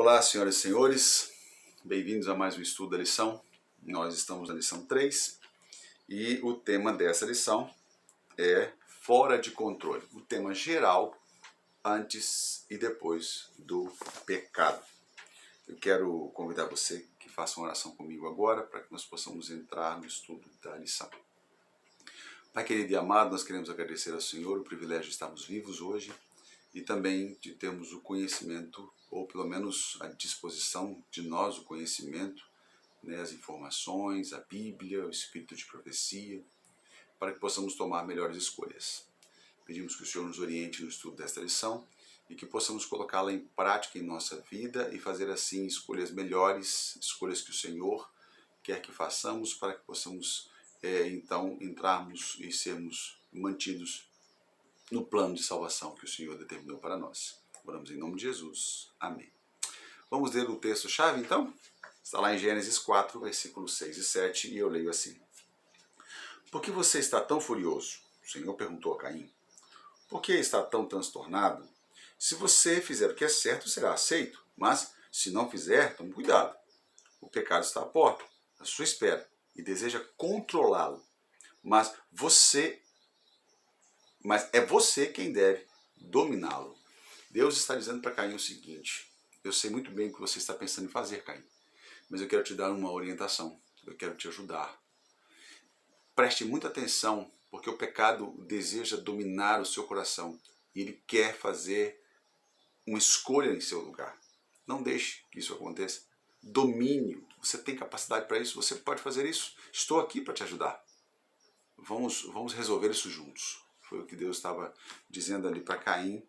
Olá, senhoras e senhores, bem-vindos a mais um estudo da lição. Nós estamos na lição 3 e o tema dessa lição é fora de controle. O tema geral antes e depois do pecado. Eu quero convidar você que faça uma oração comigo agora para que nós possamos entrar no estudo da lição. Pai querido e amado, nós queremos agradecer ao Senhor o privilégio de estarmos vivos hoje e também de termos o conhecimento, ou pelo menos a disposição de nós, o conhecimento, as informações, a Bíblia, o espírito de profecia, para que possamos tomar melhores escolhas. Pedimos que o Senhor nos oriente no estudo desta lição e que possamos colocá-la em prática em nossa vida e fazer assim escolhas melhores, escolhas que o Senhor quer que façamos para que possamos então entrarmos e sermos mantidos no plano de salvação que o Senhor determinou para nós. Oramos em nome de Jesus. Amém. Vamos ler o texto-chave, então? Está lá em Gênesis 4, versículos 6 e 7, e eu leio assim. Por que você está tão furioso? O Senhor perguntou a Caim. Por que está tão transtornado? Se você fizer o que é certo, será aceito. Mas, se não fizer, tome cuidado. O pecado está à porta, à sua espera, e deseja controlá-lo. Mas é você quem deve dominá-lo. Deus está dizendo para Caim o seguinte: eu sei muito bem o que você está pensando em fazer, Caim, mas eu quero te dar uma orientação, eu quero te ajudar. Preste muita atenção, porque o pecado deseja dominar o seu coração e ele quer fazer uma escolha em seu lugar. Não deixe que isso aconteça. Domínio, você tem capacidade para isso, você pode fazer isso. Estou aqui para te ajudar. Vamos resolver isso juntos. Foi o que Deus estava dizendo ali para Caim.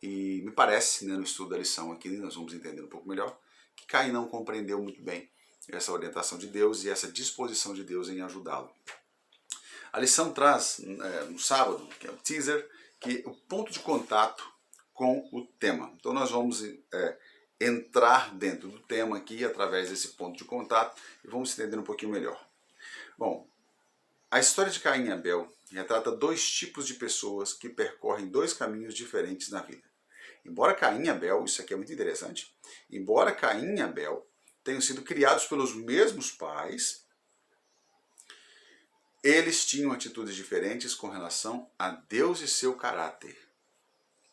E me parece, no estudo da lição aqui, nós vamos entender um pouco melhor, que Caim não compreendeu muito bem essa orientação de Deus e essa disposição de Deus em ajudá-lo. A lição traz, no sábado, que é o teaser, que é o ponto de contato com o tema. Então nós vamos entrar dentro do tema aqui, através desse ponto de contato, e vamos entender um pouquinho melhor. Bom, a história de Caim e Abel retrata dois tipos de pessoas que percorrem dois caminhos diferentes na vida. Embora Caim e Abel, isso aqui é muito interessante, embora Caim e Abel tenham sido criados pelos mesmos pais, eles tinham atitudes diferentes com relação a Deus e seu caráter.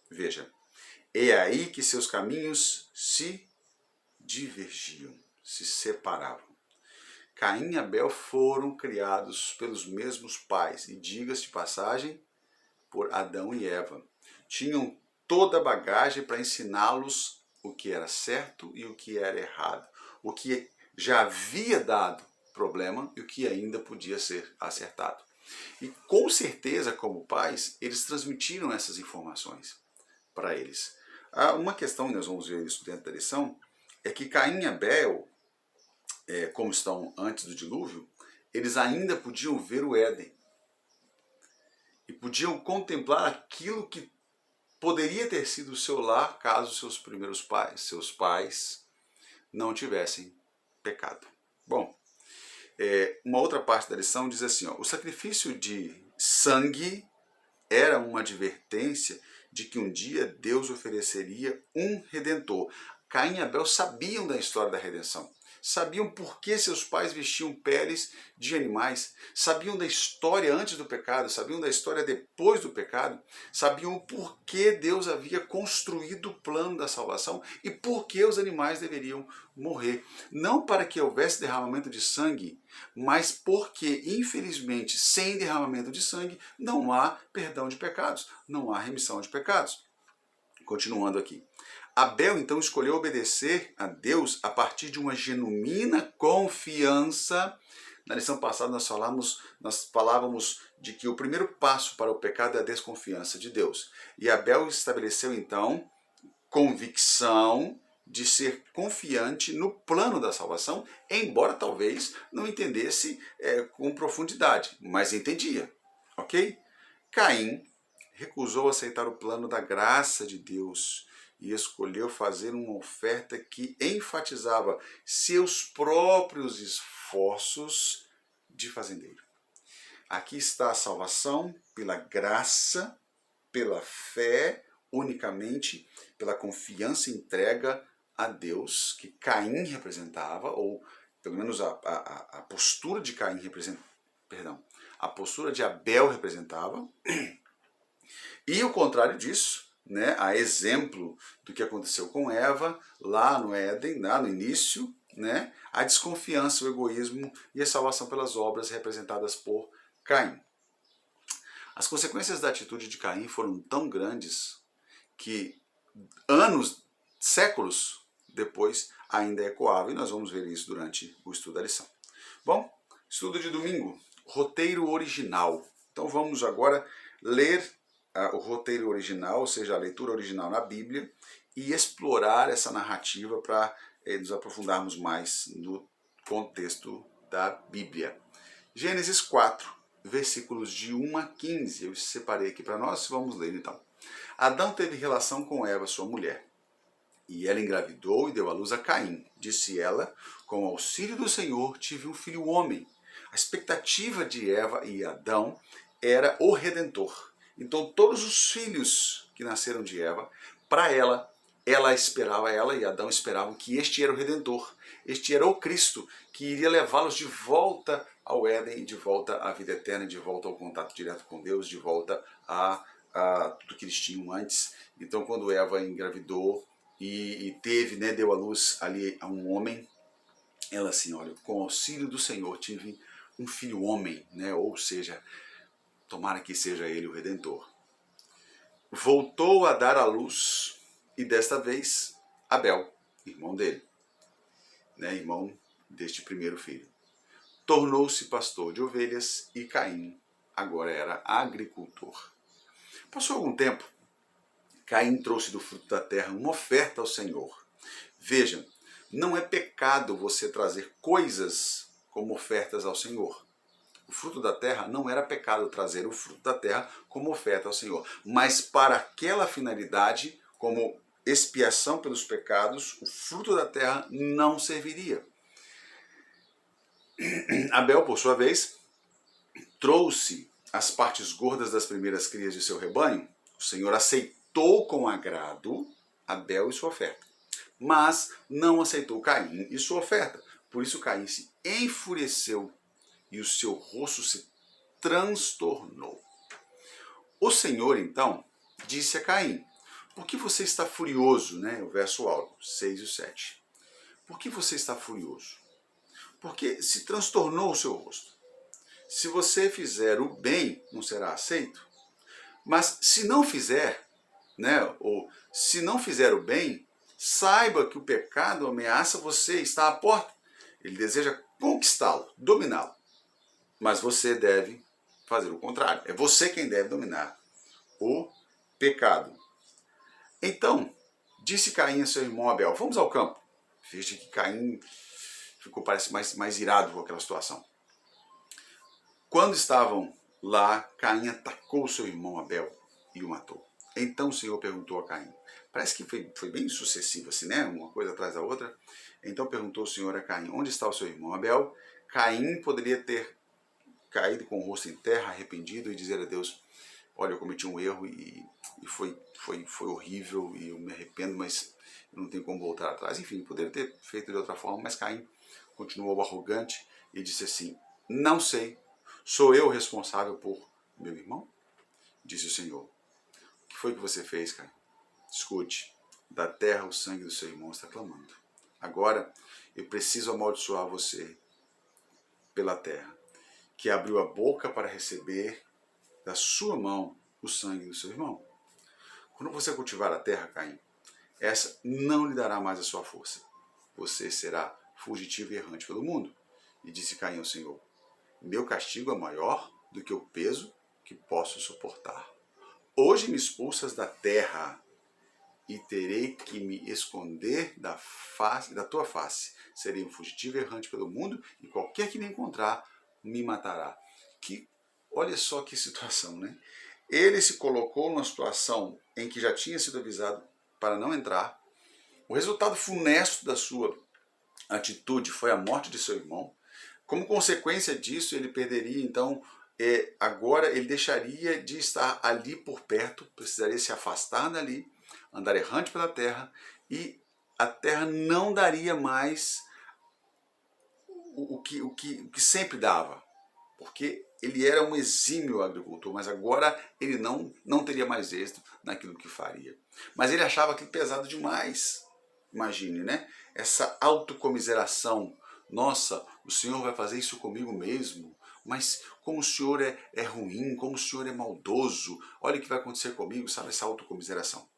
Veja, é aí que seus caminhos se divergiam, se separavam. Caim e Abel foram criados pelos mesmos pais, e diga-se de passagem, por Adão e Eva. Tinham toda a bagagem para ensiná-los o que era certo e o que era errado, o que já havia dado problema e o que ainda podia ser acertado. E com certeza, como pais, eles transmitiram essas informações para eles. Uma questão, nós vamos ver isso dentro da lição, é que Caim e Abel, como estão antes do dilúvio, eles ainda podiam ver o Éden. E podiam contemplar aquilo que poderia ter sido o seu lar caso seus pais não tivessem pecado. Bom, uma outra parte da lição diz assim, o sacrifício de sangue era uma advertência de que um dia Deus ofereceria um redentor. Caim e Abel sabiam da história da redenção. Sabiam por que seus pais vestiam peles de animais, sabiam da história antes do pecado, sabiam da história depois do pecado, sabiam por que Deus havia construído o plano da salvação e por que os animais deveriam morrer. Não para que houvesse derramamento de sangue, mas porque, infelizmente, sem derramamento de sangue, não há perdão de pecados, não há remissão de pecados. Continuando aqui. Abel então escolheu obedecer a Deus a partir de uma genuína confiança. Na lição passada nós falávamos de que o primeiro passo para o pecado é a desconfiança de Deus. E Abel estabeleceu então convicção de ser confiante no plano da salvação, embora talvez não entendesse com profundidade, mas entendia, ok? Caim recusou aceitar o plano da graça de Deus e escolheu fazer uma oferta que enfatizava seus próprios esforços de fazendeiro. Aqui está a salvação pela graça, pela fé, unicamente pela confiança e entrega a Deus que Caim representava, ou pelo menos a postura de Caim representava, perdão, a postura de Abel representava, e o contrário disso, né, a exemplo do que aconteceu com Eva lá no Éden, lá no início, né, a desconfiança, o egoísmo e a salvação pelas obras representadas por Caim. As consequências da atitude de Caim foram tão grandes que anos, séculos depois ainda ecoava, e nós vamos ver isso durante o estudo da lição. Bom, estudo de domingo, roteiro original. Então vamos agora ler o roteiro original, ou seja, a leitura original na Bíblia, e explorar essa narrativa para nos aprofundarmos mais no contexto da Bíblia. Gênesis 4, versículos de 1 a 15, eu separei aqui para nós, vamos ler então. Adão teve relação com Eva, sua mulher, e ela engravidou e deu à luz a Caim. Disse ela, com o auxílio do Senhor, tive um filho homem. A expectativa de Eva e Adão era o Redentor. Então todos os filhos que nasceram de Eva, para ela esperava, ela e Adão esperavam que este era o Redentor. Este era o Cristo, que iria levá-los de volta ao Éden, de volta à vida eterna, de volta ao contato direto com Deus, de volta a tudo que eles tinham antes. Então quando Eva engravidou e teve, né, deu à luz ali a um homem, ela assim, olha, com o auxílio do Senhor tive um filho homem, né, ou seja, tomara que seja ele o Redentor. Voltou a dar à luz, e desta vez Abel, irmão dele, né, irmão deste primeiro filho. Tornou-se pastor de ovelhas e Caim agora era agricultor. Passou algum tempo, Caim trouxe do fruto da terra uma oferta ao Senhor. Veja, não é pecado você trazer coisas como ofertas ao Senhor. O fruto da terra não era pecado trazer o fruto da terra como oferta ao Senhor. Mas para aquela finalidade, como expiação pelos pecados, o fruto da terra não serviria. Abel, por sua vez, trouxe as partes gordas das primeiras crias de seu rebanho. O Senhor aceitou com agrado Abel e sua oferta, mas não aceitou Caim e sua oferta. Por isso Caim se enfureceu e o seu rosto se transtornou. O Senhor, então, disse a Caim, por que você está furioso? Né? O verso áureo, 6 e 7. Por que você está furioso? Porque se transtornou o seu rosto. Se você fizer o bem, não será aceito. Mas se não fizer, né, ou se não fizer o bem, saiba que o pecado ameaça você, está à porta. Ele deseja conquistá-lo, dominá-lo. Mas você deve fazer o contrário. É você quem deve dominar o pecado. Então, disse Caim a seu irmão Abel, vamos ao campo. Veja que Caim ficou, parece, mais irado com aquela situação. Quando estavam lá, Caim atacou seu irmão Abel e o matou. Então o Senhor perguntou a Caim. Parece que foi bem sucessivo assim, né? Uma coisa atrás da outra. Então perguntou o Senhor a Caim, onde está o seu irmão Abel? Caim poderia ter caído com o rosto em terra, arrependido, e dizer a Deus, olha, eu cometi um erro e foi horrível e eu me arrependo, mas eu não tenho como voltar atrás. Enfim, poderia ter feito de outra forma, mas Caim continuou arrogante e disse assim, não sei, sou eu responsável por meu irmão? Disse o Senhor. O que foi que você fez, Caim? Escute, da terra o sangue do seu irmão está clamando. Agora eu preciso amaldiçoar você pela terra, que abriu a boca para receber da sua mão o sangue do seu irmão. Quando você cultivar a terra, Caim, essa não lhe dará mais a sua força. Você será fugitivo e errante pelo mundo. E disse Caim ao Senhor, meu castigo é maior do que o peso que posso suportar. Hoje me expulsas da terra e terei que me esconder da tua face. Serei um fugitivo e errante pelo mundo e qualquer que me encontrar me matará. Olha só que situação, né? Ele se colocou numa situação em que já tinha sido avisado para não entrar. O resultado funesto da sua atitude foi a morte de seu irmão. Como consequência disso, ele perderia, então, agora ele deixaria de estar ali por perto, precisaria se afastar dali, andar errante pela terra e a terra não daria mais o que sempre dava, porque ele era um exímio agricultor, mas agora ele não teria mais êxito naquilo que faria. Mas ele achava aquilo pesado demais. Imagine, né? Essa autocomiseração. Nossa, o Senhor vai fazer isso comigo mesmo? Mas como o Senhor é ruim, como o Senhor é maldoso, olha o que vai acontecer comigo, sabe? Essa autocomiseração.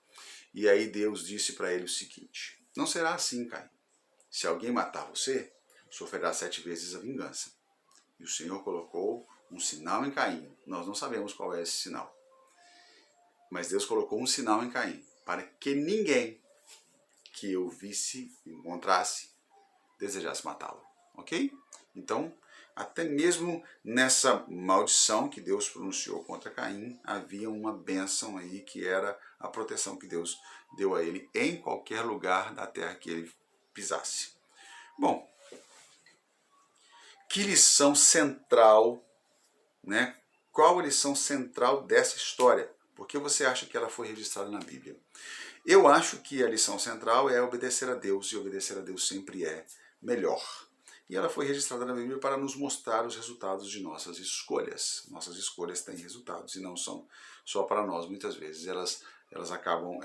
E aí Deus disse para ele o seguinte: não será assim, Caim. Se alguém matar você, sofrerá 7 vezes a vingança. E o Senhor colocou um sinal em Caim. Nós não sabemos qual é esse sinal. Mas Deus colocou um sinal em Caim, para que ninguém que o visse, encontrasse, desejasse matá-lo. Ok? Então, até mesmo nessa maldição que Deus pronunciou contra Caim, havia uma bênção aí que era a proteção que Deus deu a ele em qualquer lugar da terra que ele pisasse. Bom, que lição central, né? Qual a lição central dessa história? Por que você acha que ela foi registrada na Bíblia? Eu acho que a lição central é obedecer a Deus, e obedecer a Deus sempre é melhor. E ela foi registrada na Bíblia para nos mostrar os resultados de nossas escolhas. Nossas escolhas têm resultados e não são só para nós. Muitas vezes elas acabam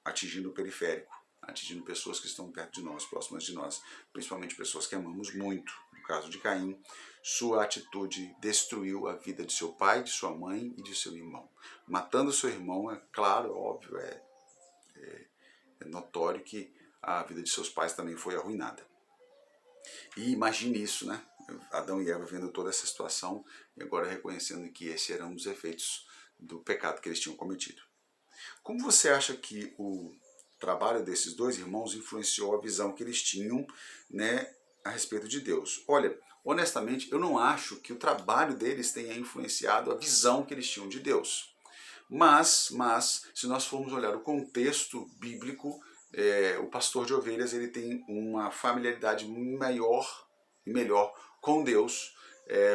atingindo o periférico, atingindo pessoas que estão perto de nós, próximas de nós, principalmente pessoas que amamos muito. No caso de Caim, sua atitude destruiu a vida de seu pai, de sua mãe e de seu irmão. Matando seu irmão, é claro, óbvio, é notório que a vida de seus pais também foi arruinada. E imagine isso, né? Adão e Eva vendo toda essa situação e agora reconhecendo que esse era um dos efeitos do pecado que eles tinham cometido. Como você acha que o trabalho desses dois irmãos influenciou a visão que eles tinham, né, a respeito de Deus? Olha, honestamente, eu não acho que o trabalho deles tenha influenciado a visão que eles tinham de Deus. Mas se nós formos olhar o contexto bíblico, o pastor de ovelhas ele tem uma familiaridade maior e melhor com Deus,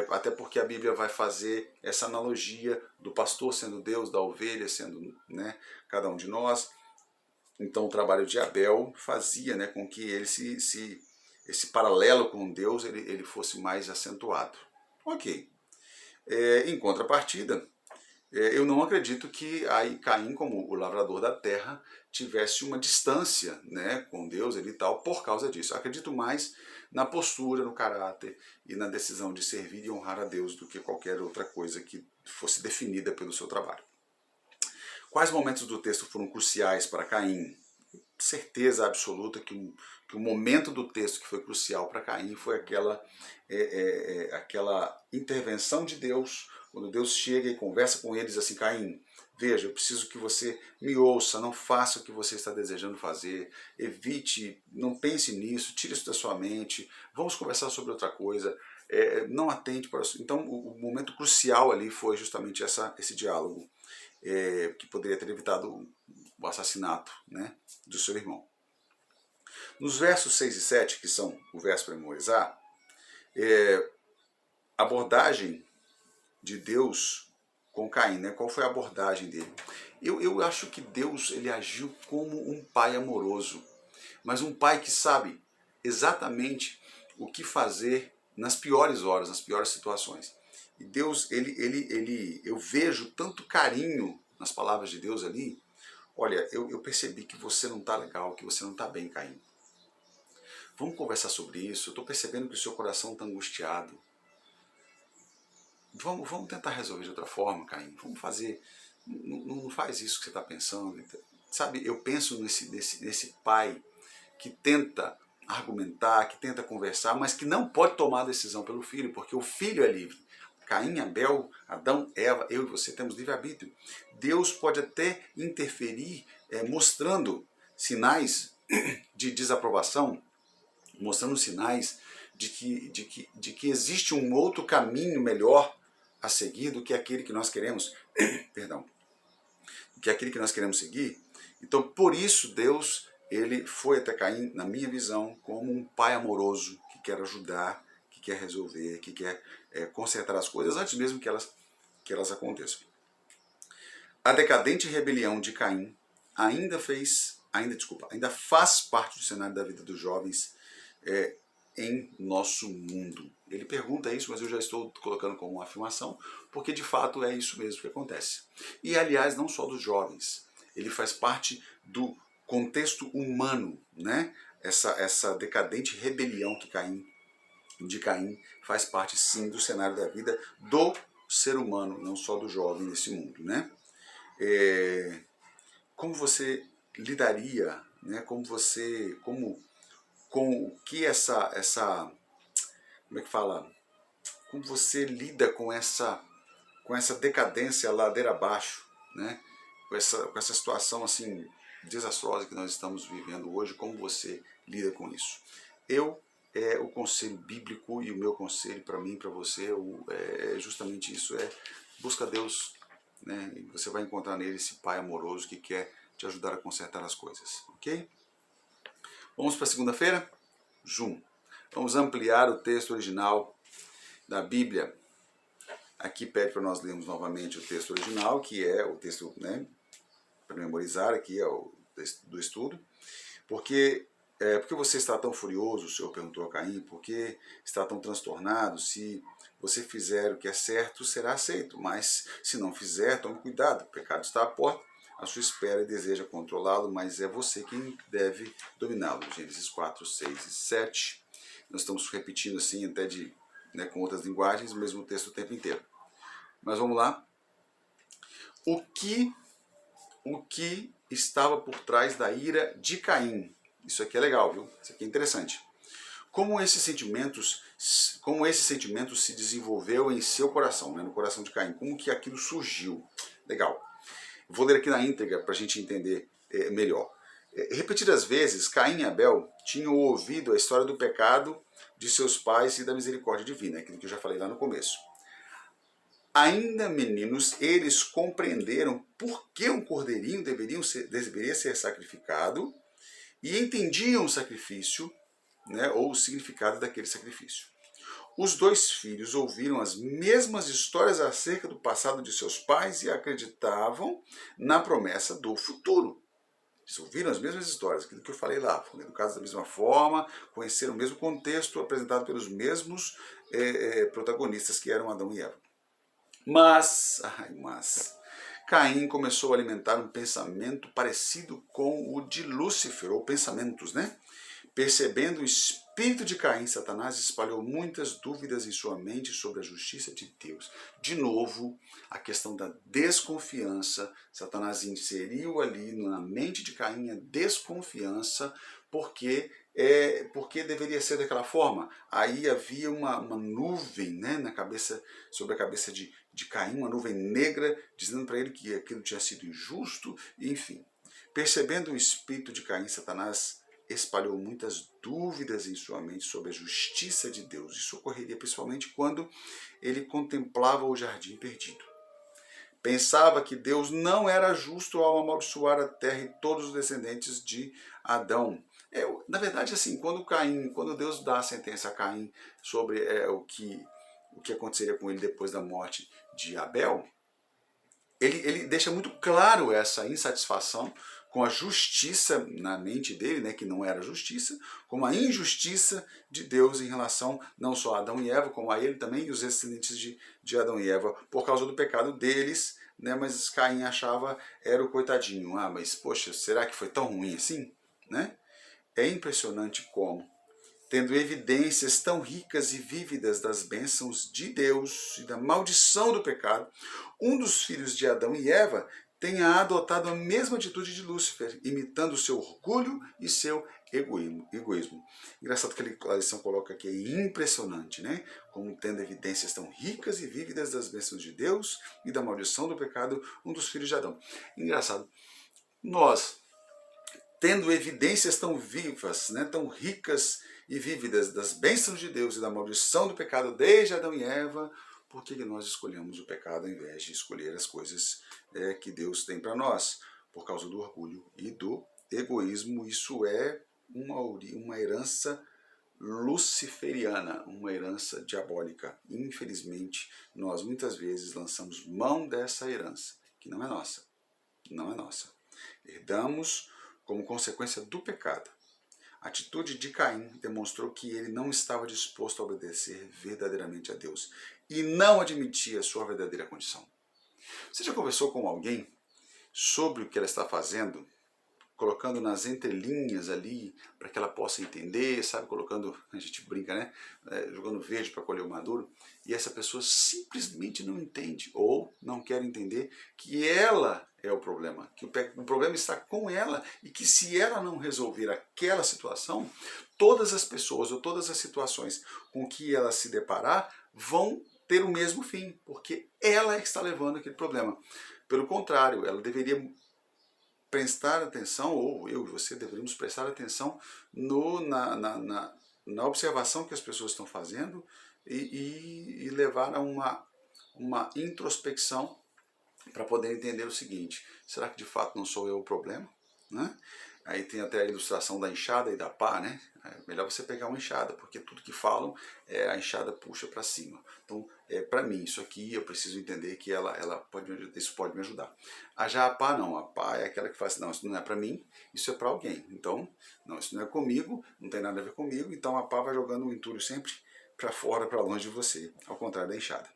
até porque a Bíblia vai fazer essa analogia do pastor sendo Deus, da ovelha sendo, né, cada um de nós. Então o trabalho de Abel fazia, né, com que ele esse paralelo com Deus ele fosse mais acentuado. Ok. Em contrapartida, eu não acredito que aí Caim, como o lavrador da terra, tivesse uma distância, né, com Deus e tal por causa disso. Eu acredito mais na postura, no caráter e na decisão de servir e honrar a Deus do que qualquer outra coisa que fosse definida pelo seu trabalho. Quais momentos do texto foram cruciais para Caim? Certeza absoluta que o momento do texto que foi crucial para Caim foi aquela intervenção de Deus, quando Deus chega e conversa com ele e diz assim: Caim, veja, eu preciso que você me ouça, não faça o que você está desejando fazer, evite, não pense nisso, tire isso da sua mente, vamos conversar sobre outra coisa, não atente para isso. Então o momento crucial ali foi justamente esse diálogo, que poderia ter evitado o assassinato, né, do seu irmão. Nos versos 6 e 7, que são o verso para memorizar, a abordagem de Deus com Caim, né? Qual foi a abordagem dele? Eu acho que Deus ele agiu como um pai amoroso, mas um pai que sabe exatamente o que fazer nas piores horas, nas piores situações. E Deus, eu vejo tanto carinho nas palavras de Deus ali. Olha, eu percebi que você não está legal, que você não está bem, Caim. Vamos conversar sobre isso. Eu estou percebendo que o seu coração está angustiado. Vamos tentar resolver de outra forma, Caim. Vamos fazer. Não faz isso que você está pensando. Sabe, eu penso nesse pai que tenta argumentar, que tenta conversar, mas que não pode tomar a decisão pelo filho, porque o filho é livre. Caim, Abel, Adão, Eva, eu e você temos livre-arbítrio. Deus pode até interferir mostrando sinais de desaprovação, mostrando sinais de que existe um outro caminho melhor a seguir do que aquele que nós queremos, perdão, que aquele que nós queremos seguir. Então, por isso, Deus ele foi até Caim, na minha visão, como um pai amoroso que quer ajudar, que quer resolver, que quer consertar as coisas antes mesmo que elas aconteçam. A decadente rebelião de Caim ainda fez ainda faz parte do cenário da vida dos jovens em nosso mundo. Ele pergunta isso, mas eu já estou colocando como uma afirmação, porque de fato é isso mesmo que acontece. E aliás, não só dos jovens, ele faz parte do contexto humano, né? Essa decadente rebelião de Caim faz parte sim do cenário da vida do ser humano, não só do jovem nesse mundo, né? Como você lidaria, né? Com o que como é que fala? Como você lida com essa decadência ladeira abaixo, né? Com essa situação assim desastrosa que nós estamos vivendo hoje, como você lida com isso? O conselho bíblico e o meu conselho para mim, para você, é justamente isso, busca Deus, né? E você vai encontrar nele esse Pai amoroso que quer te ajudar a consertar as coisas, ok? Vamos para segunda-feira? Zoom. Vamos ampliar o texto original da Bíblia. Aqui pede para nós lermos novamente o texto original, que é o texto, né, para memorizar, aqui é o do estudo. Porque você está tão furioso, o Senhor perguntou a Caim, por que está tão transtornado? Se você fizer o que é certo, será aceito, mas se não fizer, tome cuidado, o pecado está à porta, a sua espera e deseja controlá-lo, mas é você quem deve dominá-lo. Gênesis 4, 6 e 7. Nós estamos repetindo assim, até com outras linguagens, o mesmo texto o tempo inteiro. Mas vamos lá. O que estava por trás da ira de Caim? Isso aqui é legal, viu? Isso aqui é interessante. Como esse sentimento se desenvolveu em seu coração, né? No coração de Caim? Como que aquilo surgiu? Legal. Vou ler aqui na íntegra para a gente entender melhor. Repetidas vezes, Caim e Abel tinham ouvido a história do pecado de seus pais e da misericórdia divina, aquilo que eu já falei lá no começo. Ainda meninos, eles compreenderam por que um cordeirinho deveria ser sacrificado e entendiam o sacrifício, né, ou o significado daquele sacrifício. Os dois filhos ouviram as mesmas histórias acerca do passado de seus pais e acreditavam na promessa do futuro. Eles ouviram as mesmas histórias, aquilo que eu falei lá, foram educados da mesma forma, conheceram o mesmo contexto apresentado pelos mesmos protagonistas que eram Adão e Eva. Mas Caim começou a alimentar um pensamento parecido com o de Lúcifer, ou pensamentos, né? Percebendo o espírito de Caim, Satanás espalhou muitas dúvidas em sua mente sobre a justiça de Deus. De novo, a questão da desconfiança. Satanás inseriu ali na mente de Caim a desconfiança, porque deveria ser daquela forma. Aí havia uma nuvem, né, sobre a cabeça de Caim, uma nuvem negra, dizendo para ele que aquilo tinha sido injusto, enfim. Percebendo o espírito de Caim, Satanás espalhou muitas dúvidas em sua mente sobre a justiça de Deus. Isso ocorreria principalmente quando ele contemplava o jardim perdido. Pensava que Deus não era justo ao amaldiçoar a terra e todos os descendentes de Adão. Na verdade, assim, quando Deus dá a sentença a Caim sobre o que aconteceria com ele depois da morte de Abel, ele deixa muito claro essa insatisfação com a justiça na mente dele, né, que não era justiça, como a injustiça de Deus em relação não só a Adão e Eva, como a ele também e os descendentes de Adão e Eva, por causa do pecado deles, né, mas Caim achava era o coitadinho. Mas poxa, será que foi tão ruim assim? Né? É impressionante como, tendo evidências tão ricas e vívidas das bênçãos de Deus e da maldição do pecado, um dos filhos de Adão e Eva tenha adotado a mesma atitude de Lúcifer, imitando seu orgulho e seu egoísmo. Engraçado que a lição coloca aqui, é impressionante, né? Como tendo evidências tão ricas e vívidas das bênçãos de Deus e da maldição do pecado, um dos filhos de Adão. Engraçado. Nós, tendo evidências tão vivas, né, tão ricas e vívidas das bênçãos de Deus e da maldição do pecado desde Adão e Eva, por que nós escolhemos o pecado ao invés de escolher as coisas que Deus tem para nós? Por causa do orgulho e do egoísmo. Isso é uma herança luciferiana, uma herança diabólica. Infelizmente, nós muitas vezes lançamos mão dessa herança, que não é nossa. Não é nossa. Herdamos como consequência do pecado. A atitude de Caim demonstrou que ele não estava disposto a obedecer verdadeiramente a Deus e não admitia sua verdadeira condição. Você já conversou com alguém sobre o que ela está fazendo, colocando nas entrelinhas ali para que ela possa entender, sabe, colocando, a gente brinca, né, jogando verde para colher o maduro, e essa pessoa simplesmente não entende ou não quer entender que ela é o problema, que o problema está com ela e que se ela não resolver aquela situação, todas as pessoas ou todas as situações com que ela se deparar vão ter o mesmo fim, porque ela está levando aquele problema. Pelo contrário, ela deveria prestar atenção, ou eu e você deveríamos prestar atenção na observação que as pessoas estão fazendo e levar a uma introspecção para poder entender o seguinte: será que de fato não sou eu o problema? Né? Aí tem até a ilustração da enxada e da pá, né? É melhor você pegar uma enxada, porque tudo que falam, a enxada puxa para cima. Então, para mim, isso aqui eu preciso entender que isso pode me ajudar. Já a pá não, a pá é aquela que fala assim, não, isso não é para mim, isso é para alguém. Então, não, isso não é comigo, não tem nada a ver comigo, então a pá vai jogando o entulho sempre para fora, para longe de você, ao contrário da enxada.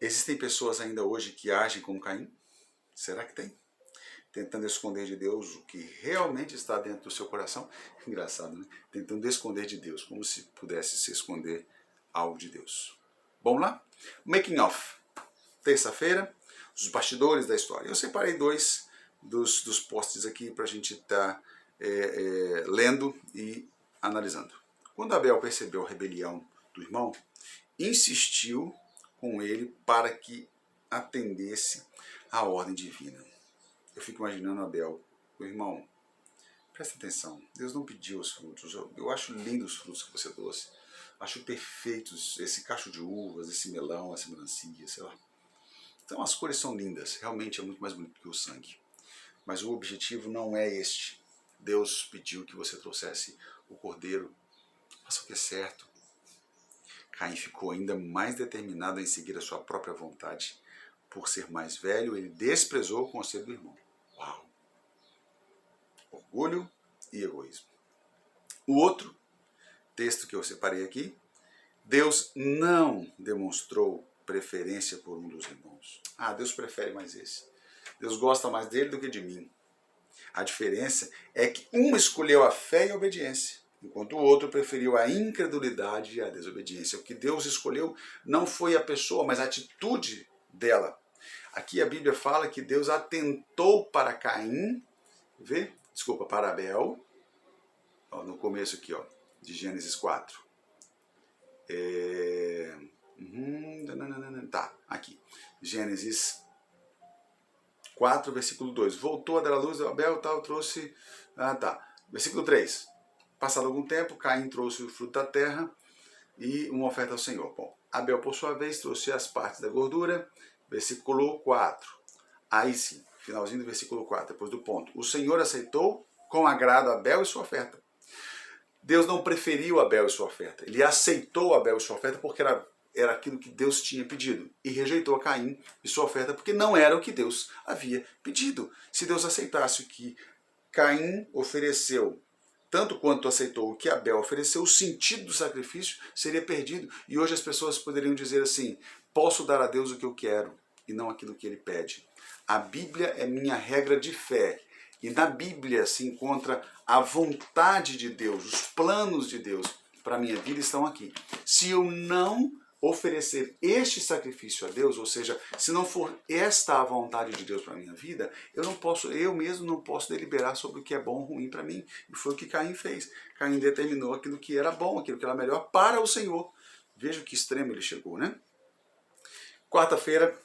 Existem pessoas ainda hoje que agem como Caim? Será que tem? Tentando esconder de Deus o que realmente está dentro do seu coração. Engraçado, né? Tentando esconder de Deus, como se pudesse se esconder algo de Deus. Vamos lá? Making of. Terça-feira, os bastidores da história. Eu separei dois dos posts aqui para a gente estar lendo e analisando. Quando Abel percebeu a rebelião do irmão, insistiu com ele para que atendesse à ordem divina. Eu fico imaginando Abel, o irmão, presta atenção, Deus não pediu os frutos, eu acho lindos os frutos que você trouxe, acho perfeitos esse cacho de uvas, esse melão, essa melancia, sei lá. Então as cores são lindas, realmente é muito mais bonito que o sangue. Mas o objetivo não é este. Deus pediu que você trouxesse o cordeiro, faça o que é certo. Caim ficou ainda mais determinado em seguir a sua própria vontade. Por ser mais velho, ele desprezou o conselho do irmão. Uau! Orgulho e egoísmo. O outro texto que eu separei aqui, Deus não demonstrou preferência por um dos irmãos. Deus prefere mais esse. Deus gosta mais dele do que de mim. A diferença é que um escolheu a fé e a obediência, enquanto o outro preferiu a incredulidade e a desobediência. O que Deus escolheu não foi a pessoa, mas a atitude dela. Aqui a Bíblia fala que Deus atentou para Caim, para Abel, no começo aqui, de Gênesis 4. Aqui. Gênesis 4, versículo 2. Voltou a dar a luz, Abel trouxe... Versículo 3. Passado algum tempo, Caim trouxe o fruto da terra e uma oferta ao Senhor. Bom, Abel, por sua vez, trouxe as partes da gordura. Versículo 4. Aí sim, finalzinho do versículo 4, depois do ponto. O Senhor aceitou com agrado Abel e sua oferta. Deus não preferiu Abel e sua oferta. Ele aceitou Abel e sua oferta porque era aquilo que Deus tinha pedido. E rejeitou a Caim e sua oferta porque não era o que Deus havia pedido. Se Deus aceitasse o que Caim ofereceu, tanto quanto aceitou o que Abel ofereceu, o sentido do sacrifício seria perdido. E hoje as pessoas poderiam dizer assim, posso dar a Deus o que eu quero e não aquilo que ele pede. A Bíblia é minha regra de fé. E na Bíblia se encontra a vontade de Deus, os planos de Deus para a minha vida estão aqui. Se eu não oferecer este sacrifício a Deus, ou seja, se não for esta a vontade de Deus para a minha vida, eu mesmo não posso deliberar sobre o que é bom ou ruim para mim. E foi o que Caim fez. Caim determinou aquilo que era bom, aquilo que era melhor para o Senhor. Veja que extremo ele chegou, né? Quarta-feira,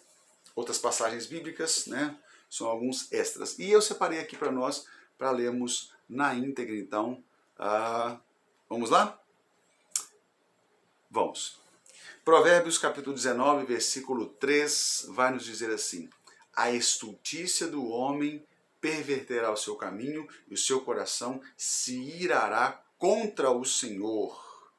outras passagens bíblicas, né? São alguns extras. E eu separei aqui para nós, para lermos na íntegra, então. Vamos lá? Vamos. Provérbios capítulo 19, versículo 3, vai nos dizer assim: a estultícia do homem perverterá o seu caminho e o seu coração se irará contra o Senhor.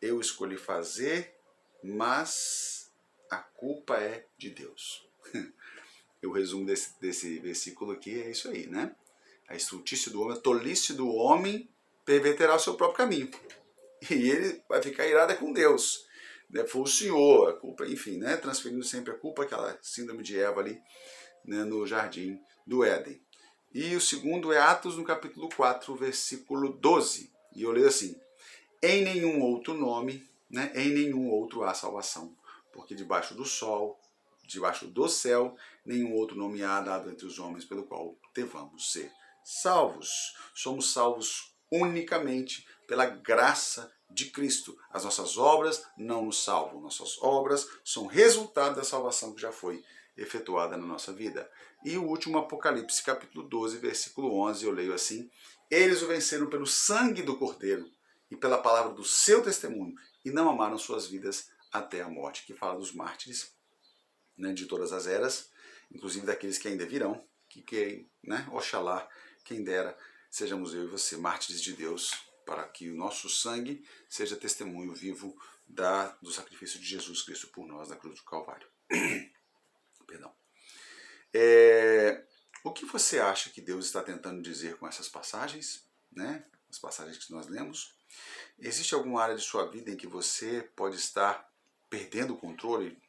Eu escolhi fazer, mas a culpa é de Deus. O resumo desse versículo aqui é isso aí, né? A estultícia do homem, a tolice do homem perverterá o seu próprio caminho. E ele vai ficar irado com Deus. Né? Foi o Senhor, a culpa, enfim, né? Transferindo sempre a culpa, aquela síndrome de Eva ali, né? No jardim do Éden. E o segundo é Atos, no capítulo 4, versículo 12. E eu leio assim: em nenhum outro nome, né? Em nenhum outro há salvação, porque debaixo do sol, debaixo do céu, nenhum outro nome há dado entre os homens pelo qual devamos ser salvos. Somos salvos unicamente pela graça de Cristo. As nossas obras não nos salvam. Nossas obras são resultado da salvação que já foi efetuada na nossa vida. E o último, Apocalipse, capítulo 12, versículo 11, eu leio assim: eles o venceram pelo sangue do Cordeiro e pela palavra do seu testemunho, e não amaram suas vidas até a morte. Que fala dos mártires, né, de todas as eras, inclusive daqueles que ainda virão, né, oxalá, quem dera, sejamos eu e você, mártires de Deus, para que o nosso sangue seja testemunho vivo do sacrifício de Jesus Cristo por nós na cruz do Calvário. Perdão. O que você acha que Deus está tentando dizer com essas passagens, né? As passagens que nós lemos? Existe alguma área de sua vida em que você pode estar perdendo o controle?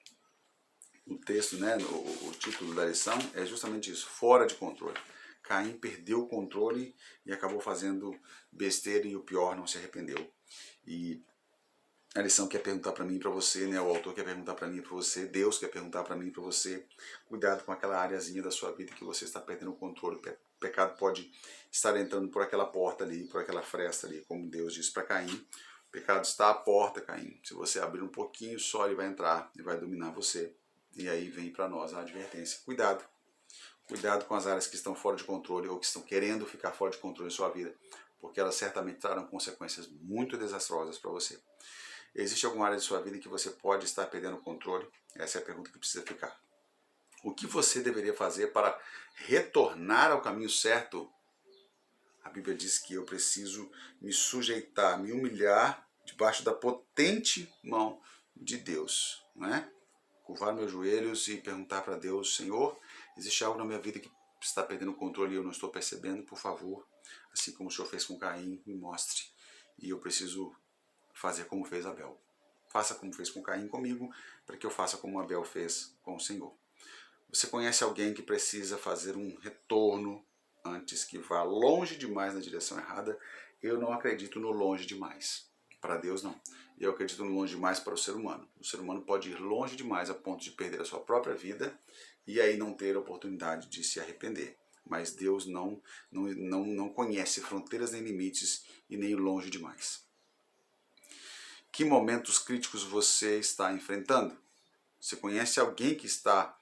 O texto, né, o título da lição é justamente isso, fora de controle. Caim perdeu o controle e acabou fazendo besteira e o pior, não se arrependeu. E a lição quer perguntar para mim e para você, né, o autor quer perguntar para mim e para você, Deus quer perguntar para mim e para você, cuidado com aquela áreazinha da sua vida que você está perdendo o controle. O pecado pode estar entrando por aquela porta ali, por aquela fresta ali, como Deus disse para Caim. O pecado está à porta, Caim. Se você abrir um pouquinho só, ele vai entrar e vai dominar você. E aí vem para nós a advertência. Cuidado. Cuidado com as áreas que estão fora de controle ou que estão querendo ficar fora de controle em sua vida, porque elas certamente trarão consequências muito desastrosas para você. Existe alguma área de sua vida em que você pode estar perdendo o controle? Essa é a pergunta que precisa ficar. O que você deveria fazer para retornar ao caminho certo? A Bíblia diz que eu preciso me sujeitar, me humilhar debaixo da potente mão de Deus, não é? Curvar meus joelhos e perguntar para Deus: Senhor, existe algo na minha vida que está perdendo o controle e eu não estou percebendo? Por favor, assim como o Senhor fez com Caim, me mostre. E eu preciso fazer como fez Abel. Faça como fez com Caim comigo, para que eu faça como Abel fez com o Senhor. Você conhece alguém que precisa fazer um retorno antes que vá longe demais na direção errada? Eu não acredito no longe demais. Para Deus, não. Eu acredito no longe demais para o ser humano. O ser humano pode ir longe demais a ponto de perder a sua própria vida e aí não ter a oportunidade de se arrepender. Mas Deus não conhece fronteiras nem limites e nem longe demais. Que momentos críticos você está enfrentando? Você conhece alguém que está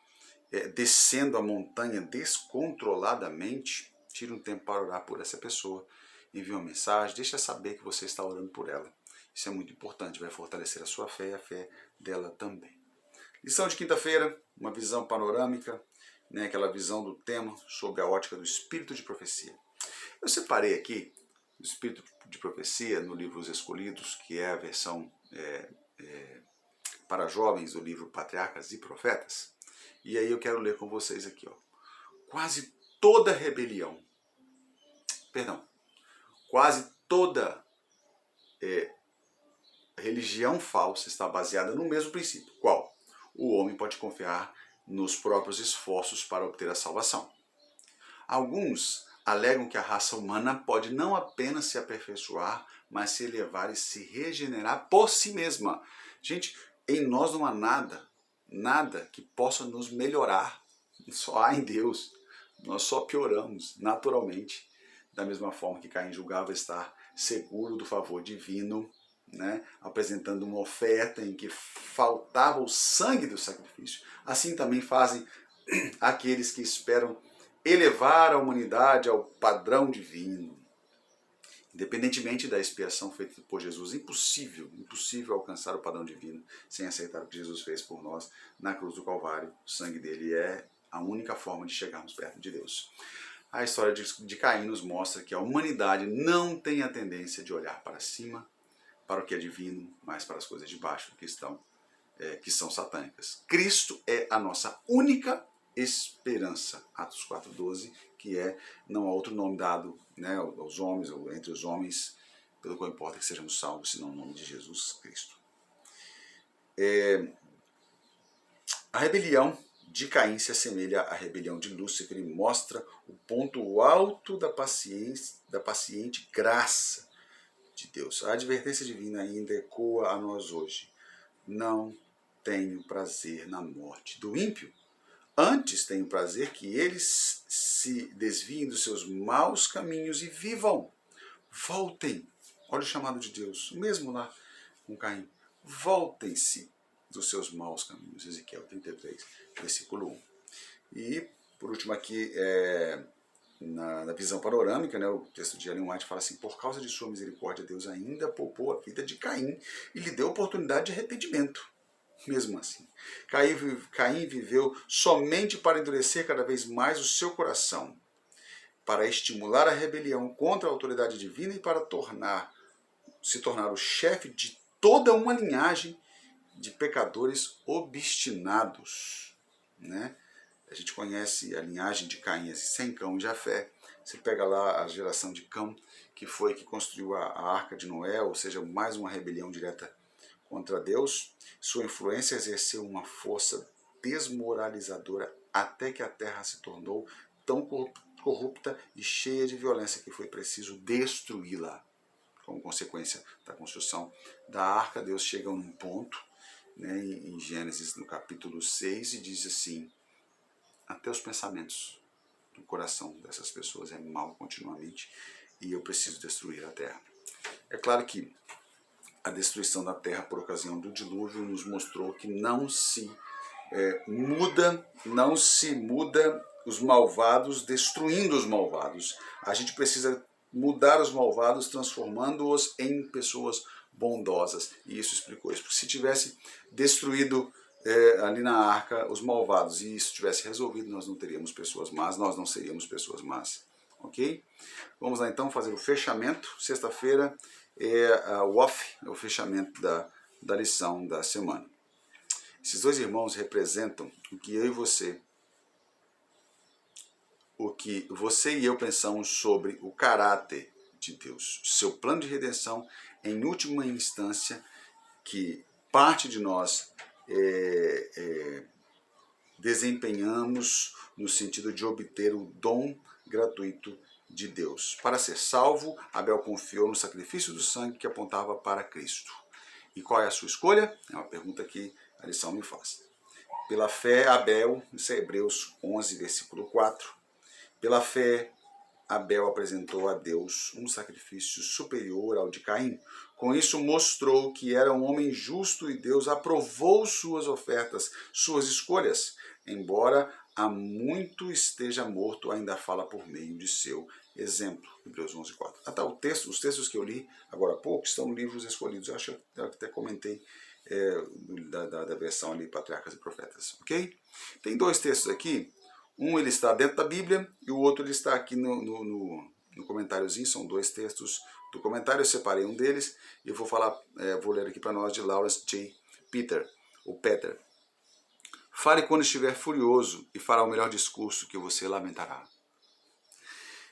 descendo a montanha descontroladamente? Tire um tempo para orar por essa pessoa. Envie uma mensagem, deixa saber que você está orando por ela. Isso é muito importante, vai fortalecer a sua fé e a fé dela também. Lição de quinta-feira, uma visão panorâmica, né, aquela visão do tema sobre a ótica do espírito de profecia. Eu separei aqui o espírito de profecia no livro Os Escolhidos, que é a versão para jovens do livro Patriarcas e Profetas. E aí eu quero ler com vocês aqui, ó. Quase toda religião falsa está baseada no mesmo princípio. Qual? O homem pode confiar nos próprios esforços para obter a salvação. Alguns alegam que a raça humana pode não apenas se aperfeiçoar, mas se elevar e se regenerar por si mesma. Gente, em nós não há nada que possa nos melhorar. Só há em Deus. Nós só pioramos naturalmente, da mesma forma que Caim julgava estar seguro do favor divino, né, apresentando uma oferta em que faltava o sangue do sacrifício. Assim também fazem aqueles que esperam elevar a humanidade ao padrão divino. Independentemente da expiação feita por Jesus, impossível alcançar o padrão divino sem aceitar o que Jesus fez por nós na cruz do Calvário. O sangue dele é a única forma de chegarmos perto de Deus. A história de Caim nos mostra que a humanidade não tem a tendência de olhar para cima, para o que é divino, mas para as coisas de baixo que são satânicas. Cristo é a nossa única esperança. Atos 4:12, que não há outro nome dado, né, aos homens, ou entre os homens, pelo qual importa que sejamos salvos, senão o nome de Jesus Cristo. A rebelião de Caim se assemelha à rebelião de Lúcifer e mostra o ponto alto da paciente graça de Deus. A advertência divina ainda ecoa a nós hoje. Não tenho prazer na morte do ímpio. Antes tenho prazer que eles se desviem dos seus maus caminhos e vivam. Voltem. Olha o chamado de Deus, mesmo lá com Caim. Voltem-se dos seus maus caminhos. Ezequiel 33, versículo 1. E, por último aqui, na visão panorâmica, né, o texto de Ellen White fala assim: por causa de sua misericórdia, Deus ainda poupou a vida de Caim e lhe deu oportunidade de arrependimento. Mesmo assim, Caim viveu somente para endurecer cada vez mais o seu coração, para estimular a rebelião contra a autoridade divina e para se tornar o chefe de toda uma linhagem de pecadores obstinados, né? A gente conhece a linhagem de Caim, sem Cão e Jafé. Você pega lá a geração de Cão, que foi que construiu a Arca de Noé, ou seja, mais uma rebelião direta contra Deus. Sua influência exerceu uma força desmoralizadora até que a terra se tornou tão corrupta e cheia de violência que foi preciso destruí-la. Como consequência da construção da arca, Deus chega a um ponto, né, em Gênesis, no capítulo 6, e diz assim: até os pensamentos do coração dessas pessoas é mau continuamente e eu preciso destruir a terra. É claro que a destruição da terra por ocasião do dilúvio nos mostrou que não se muda os malvados destruindo os malvados. A gente precisa mudar os malvados transformando-os em pessoas bondosas. E isso explicou isso. Porque se tivesse destruído ali na arca os malvados e isso tivesse resolvido, nós não teríamos pessoas más, nós não seríamos pessoas más. Ok? Vamos lá então fazer o fechamento. Sexta-feira é o fechamento da lição da semana. Esses dois irmãos representam o que você e eu pensamos sobre o caráter de Deus, seu plano de redenção, em última instância, que parte de nós desempenhamos no sentido de obter o dom gratuito de Deus. Para ser salvo, Abel confiou no sacrifício do sangue que apontava para Cristo. E qual é a sua escolha? É uma pergunta que a lição me faz. Pela fé, Abel, isso é Hebreus 11, versículo 4, pela fé, Abel apresentou a Deus um sacrifício superior ao de Caim. Com isso mostrou que era um homem justo e Deus aprovou suas ofertas, suas escolhas. Embora há muito esteja morto, ainda fala por meio de seu exemplo. Hebreus 11, 4. Os textos que eu li agora há pouco estão livros escolhidos. Eu acho que eu até comentei da versão ali, Patriarcas e Profetas. Ok? Tem dois textos aqui. Um ele está dentro da Bíblia e o outro ele está aqui no comentáriozinho. São dois textos do comentário. Eu separei um deles e eu vou ler aqui para nós, de Lawrence J. Peter. Fale quando estiver furioso e fará o melhor discurso que você lamentará.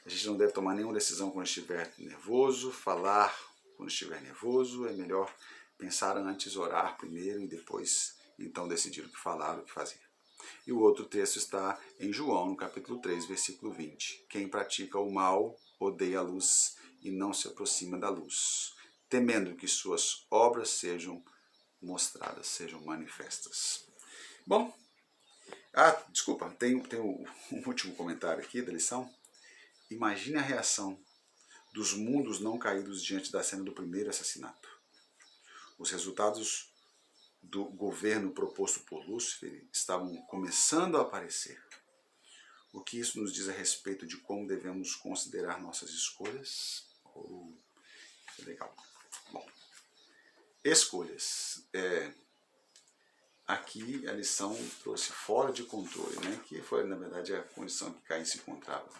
A gente não deve tomar nenhuma decisão quando estiver nervoso. Falar quando estiver nervoso é melhor pensar antes, orar primeiro e depois então decidir o que falar, o que fazer. E o outro texto está em João, no capítulo 3, versículo 20. Quem pratica o mal odeia a luz e não se aproxima da luz, temendo que suas obras sejam mostradas, sejam manifestas. Bom, desculpa, tem um último comentário aqui da lição. Imagine a reação dos mundos não caídos diante da cena do primeiro assassinato. Os resultados do governo proposto por Lúcifer estavam começando a aparecer. O que isso nos diz a respeito de como devemos considerar nossas escolhas? Legal. Bom, escolhas. Aqui a lição trouxe fora de controle, né? Que foi, na verdade, a condição que Caim se encontrava.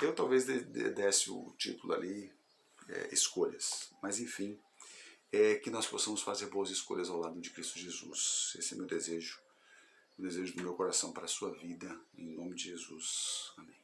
Eu talvez desse o título ali, escolhas. Mas, enfim, que nós possamos fazer boas escolhas ao lado de Cristo Jesus. Esse é meu desejo o desejo do meu coração para a sua vida, em nome de Jesus. Amém.